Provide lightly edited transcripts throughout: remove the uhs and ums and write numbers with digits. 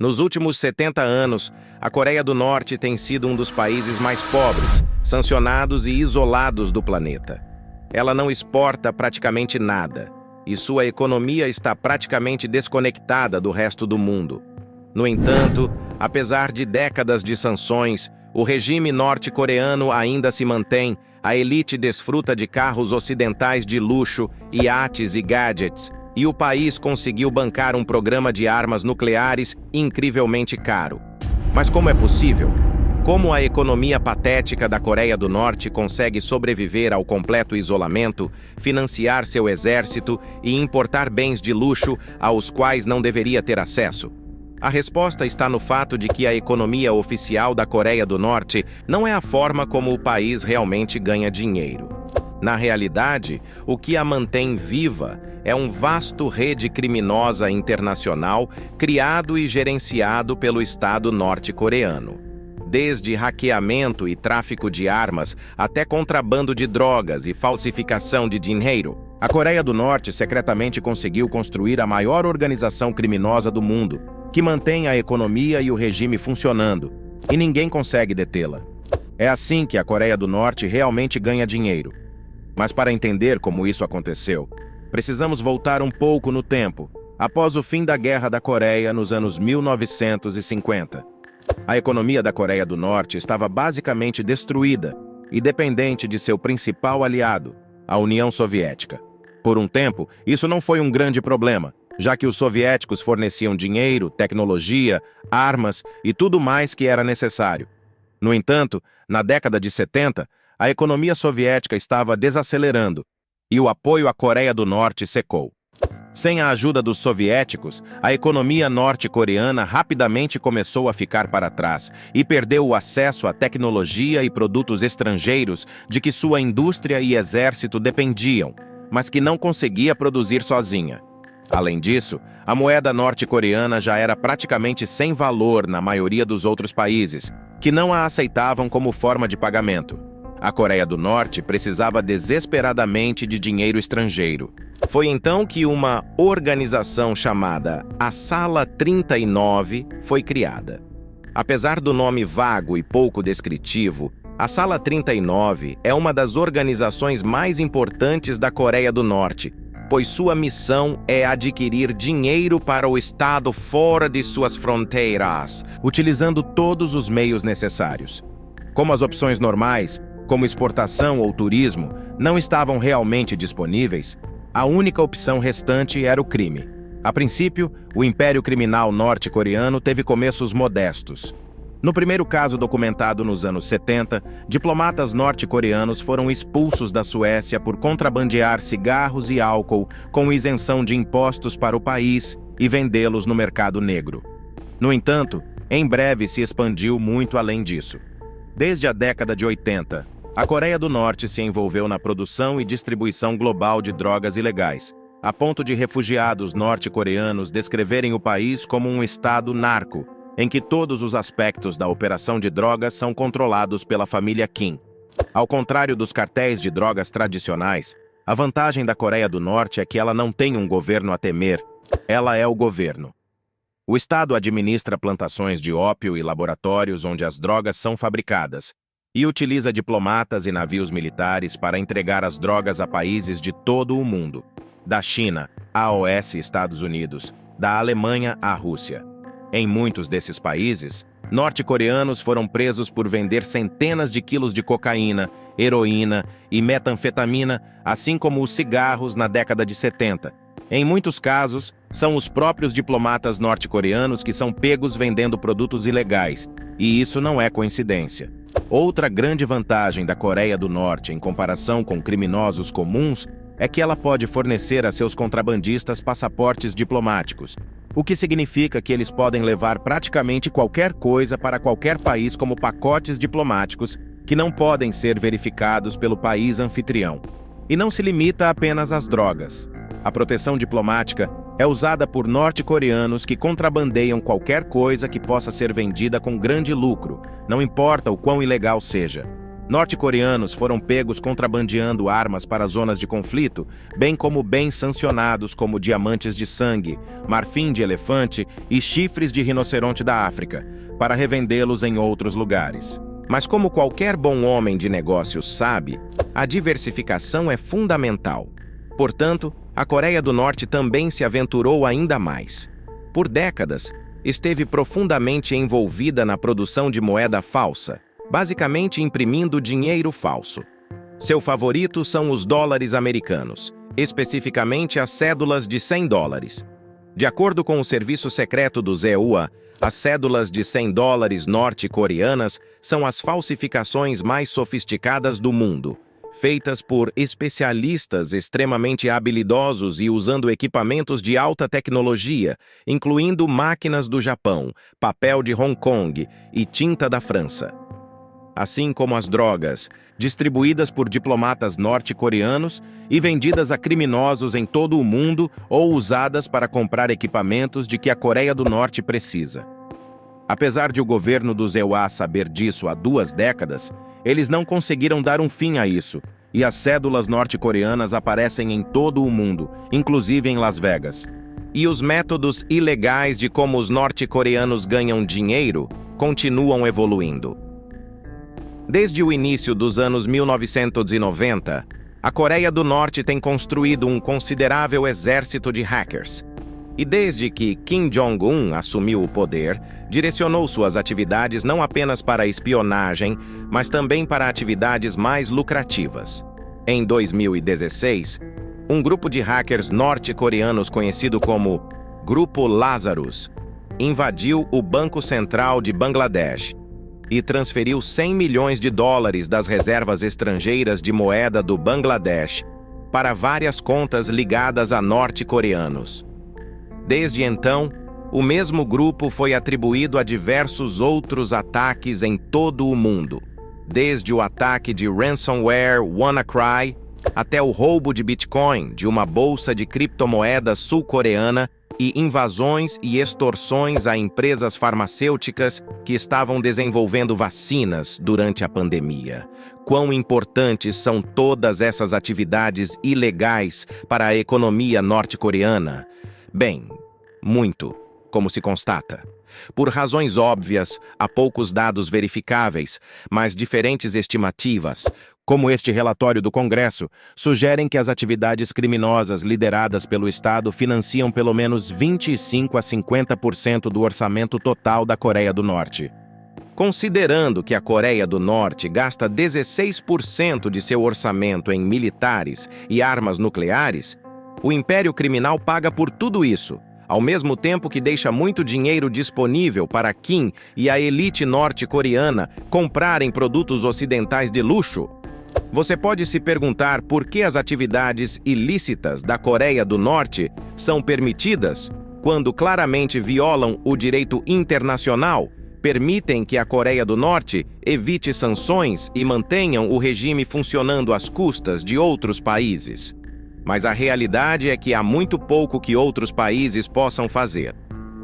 Nos últimos 70 anos, a Coreia do Norte tem sido um dos países mais pobres, sancionados e isolados do planeta. Ela não exporta praticamente nada, e sua economia está praticamente desconectada do resto do mundo. No entanto, apesar de décadas de sanções, o regime norte-coreano ainda se mantém, a elite desfruta de carros ocidentais de luxo, iates e gadgets, e o país conseguiu bancar um programa de armas nucleares incrivelmente caro. Mas como é possível? Como a economia patética da Coreia do Norte consegue sobreviver ao completo isolamento, financiar seu exército e importar bens de luxo aos quais não deveria ter acesso? A resposta está no fato de que a economia oficial da Coreia do Norte não é a forma como o país realmente ganha dinheiro. Na realidade, o que a mantém viva é um vasto rede criminosa internacional criado e gerenciado pelo Estado norte-coreano. Desde hackeamento e tráfico de armas até contrabando de drogas e falsificação de dinheiro, a Coreia do Norte secretamente conseguiu construir a maior organização criminosa do mundo, que mantém a economia e o regime funcionando, e ninguém consegue detê-la. É assim que a Coreia do Norte realmente ganha dinheiro. Mas para entender como isso aconteceu, precisamos voltar um pouco no tempo, após o fim da Guerra da Coreia nos anos 1950. A economia da Coreia do Norte estava basicamente destruída e dependente de seu principal aliado, a União Soviética. Por um tempo, isso não foi um grande problema, já que os soviéticos forneciam dinheiro, tecnologia, armas e tudo mais que era necessário. No entanto, na década de 70, a economia soviética estava desacelerando e o apoio à Coreia do Norte secou. Sem a ajuda dos soviéticos, a economia norte-coreana rapidamente começou a ficar para trás e perdeu o acesso à tecnologia e produtos estrangeiros de que sua indústria e exército dependiam, mas que não conseguia produzir sozinha. Além disso, a moeda norte-coreana já era praticamente sem valor na maioria dos outros países, que não a aceitavam como forma de pagamento. A Coreia do Norte precisava desesperadamente de dinheiro estrangeiro. Foi então que uma organização chamada a Sala 39 foi criada. Apesar do nome vago e pouco descritivo, a Sala 39 é uma das organizações mais importantes da Coreia do Norte, pois sua missão é adquirir dinheiro para o Estado fora de suas fronteiras, utilizando todos os meios necessários. Como as opções normais, como exportação ou turismo, não estavam realmente disponíveis, a única opção restante era o crime. A princípio, o Império Criminal norte-coreano teve começos modestos. No primeiro caso documentado nos anos 70, diplomatas norte-coreanos foram expulsos da Suécia por contrabandear cigarros e álcool com isenção de impostos para o país e vendê-los no mercado negro. No entanto, em breve se expandiu muito além disso. Desde a década de 80, a Coreia do Norte se envolveu na produção e distribuição global de drogas ilegais, a ponto de refugiados norte-coreanos descreverem o país como um estado narco, em que todos os aspectos da operação de drogas são controlados pela família Kim. Ao contrário dos cartéis de drogas tradicionais, a vantagem da Coreia do Norte é que ela não tem um governo a temer, ela é o governo. O Estado administra plantações de ópio e laboratórios onde as drogas são fabricadas, e utiliza diplomatas e navios militares para entregar as drogas a países de todo o mundo, da China à OS Estados Unidos, da Alemanha à Rússia. Em muitos desses países, norte-coreanos foram presos por vender centenas de quilos de cocaína, heroína e metanfetamina, assim como os cigarros na década de 70. Em muitos casos, são os próprios diplomatas norte-coreanos que são pegos vendendo produtos ilegais, e isso não é coincidência. Outra grande vantagem da Coreia do Norte em comparação com criminosos comuns é que ela pode fornecer a seus contrabandistas passaportes diplomáticos, o que significa que eles podem levar praticamente qualquer coisa para qualquer país como pacotes diplomáticos que não podem ser verificados pelo país anfitrião. E não se limita apenas às drogas. A proteção diplomática é usada por norte-coreanos que contrabandeiam qualquer coisa que possa ser vendida com grande lucro, não importa o quão ilegal seja. Norte-coreanos foram pegos contrabandeando armas para zonas de conflito, bem como bens sancionados como diamantes de sangue, marfim de elefante e chifres de rinoceronte da África, para revendê-los em outros lugares. Mas como qualquer bom homem de negócios sabe, a diversificação é fundamental. Portanto, a Coreia do Norte também se aventurou ainda mais. Por décadas, esteve profundamente envolvida na produção de moeda falsa, basicamente imprimindo dinheiro falso. Seu favorito são os dólares americanos, especificamente as cédulas de $100. De acordo com o serviço secreto do ZEUA, as cédulas de $100 norte-coreanas são as falsificações mais sofisticadas do mundo, feitas por especialistas extremamente habilidosos e usando equipamentos de alta tecnologia, incluindo máquinas do Japão, papel de Hong Kong e tinta da França. Assim como as drogas, distribuídas por diplomatas norte-coreanos e vendidas a criminosos em todo o mundo ou usadas para comprar equipamentos de que a Coreia do Norte precisa. Apesar de o governo do ZEUA saber disso há 2 décadas, eles não conseguiram dar um fim a isso, e as cédulas norte-coreanas aparecem em todo o mundo, inclusive em Las Vegas. E os métodos ilegais de como os norte-coreanos ganham dinheiro continuam evoluindo. Desde o início dos anos 1990, a Coreia do Norte tem construído um considerável exército de hackers. E desde que Kim Jong-un assumiu o poder, direcionou suas atividades não apenas para a espionagem, mas também para atividades mais lucrativas. Em 2016, um grupo de hackers norte-coreanos conhecido como Grupo Lazarus invadiu o Banco Central de Bangladesh e transferiu $100 milhões das reservas estrangeiras de moeda do Bangladesh para várias contas ligadas a norte-coreanos. Desde então, o mesmo grupo foi atribuído a diversos outros ataques em todo o mundo, desde o ataque de ransomware WannaCry até o roubo de Bitcoin de uma bolsa de criptomoedas sul-coreana e invasões e extorsões a empresas farmacêuticas que estavam desenvolvendo vacinas durante a pandemia. Quão importantes são todas essas atividades ilegais para a economia norte-coreana? Bem, muito, como se constata. Por razões óbvias, há poucos dados verificáveis, mas diferentes estimativas, como este relatório do Congresso, sugerem que as atividades criminosas lideradas pelo Estado financiam pelo menos 25 a 50% do orçamento total da Coreia do Norte. Considerando que a Coreia do Norte gasta 16% de seu orçamento em militares e armas nucleares, o império criminal paga por tudo isso, ao mesmo tempo que deixa muito dinheiro disponível para Kim e a elite norte-coreana comprarem produtos ocidentais de luxo. Você pode se perguntar por que as atividades ilícitas da Coreia do Norte são permitidas, quando claramente violam o direito internacional, permitem que a Coreia do Norte evite sanções e mantenham o regime funcionando às custas de outros países. Mas a realidade é que há muito pouco que outros países possam fazer.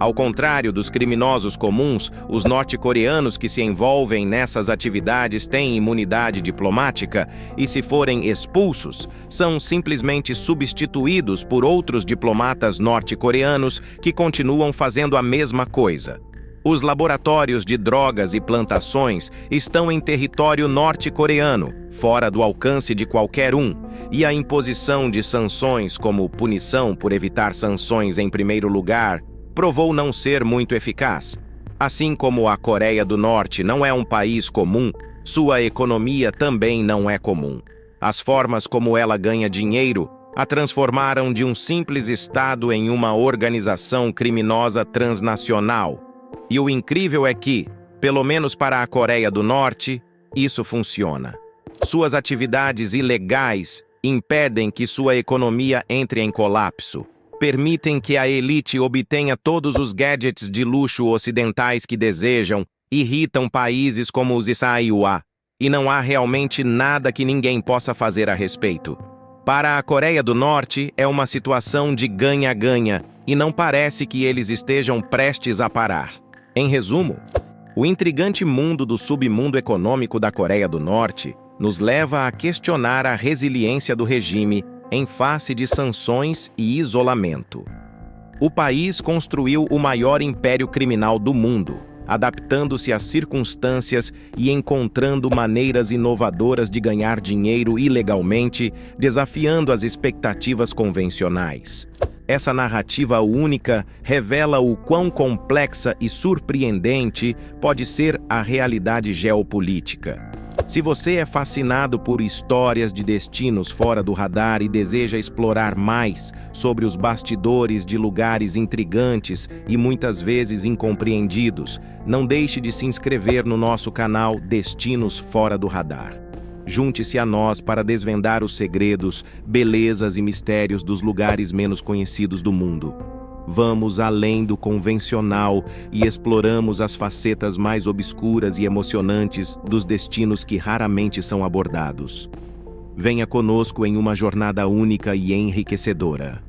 Ao contrário dos criminosos comuns, os norte-coreanos que se envolvem nessas atividades têm imunidade diplomática e, se forem expulsos, são simplesmente substituídos por outros diplomatas norte-coreanos que continuam fazendo a mesma coisa. Os laboratórios de drogas e plantações estão em território norte-coreano, fora do alcance de qualquer um, e a imposição de sanções como punição por evitar sanções em primeiro lugar provou não ser muito eficaz. Assim como a Coreia do Norte não é um país comum, sua economia também não é comum. As formas como ela ganha dinheiro a transformaram de um simples estado em uma organização criminosa transnacional. E o incrível é que, pelo menos para a Coreia do Norte, isso funciona. Suas atividades ilegais impedem que sua economia entre em colapso. Permitem que a elite obtenha todos os gadgets de luxo ocidentais que desejam, irritam países como os Issaiuá, e não há realmente nada que ninguém possa fazer a respeito. Para a Coreia do Norte, é uma situação de ganha-ganha, e não parece que eles estejam prestes a parar. Em resumo, o intrigante mundo do submundo econômico da Coreia do Norte nos leva a questionar a resiliência do regime em face de sanções e isolamento. O país construiu o maior império criminal do mundo, adaptando-se às circunstâncias e encontrando maneiras inovadoras de ganhar dinheiro ilegalmente, desafiando as expectativas convencionais. Essa narrativa única revela o quão complexa e surpreendente pode ser a realidade geopolítica. Se você é fascinado por histórias de destinos fora do radar e deseja explorar mais sobre os bastidores de lugares intrigantes e muitas vezes incompreendidos, não deixe de se inscrever no nosso canal Destinos Fora do Radar. Junte-se a nós para desvendar os segredos, belezas e mistérios dos lugares menos conhecidos do mundo. Vamos além do convencional e exploramos as facetas mais obscuras e emocionantes dos destinos que raramente são abordados. Venha conosco em uma jornada única e enriquecedora.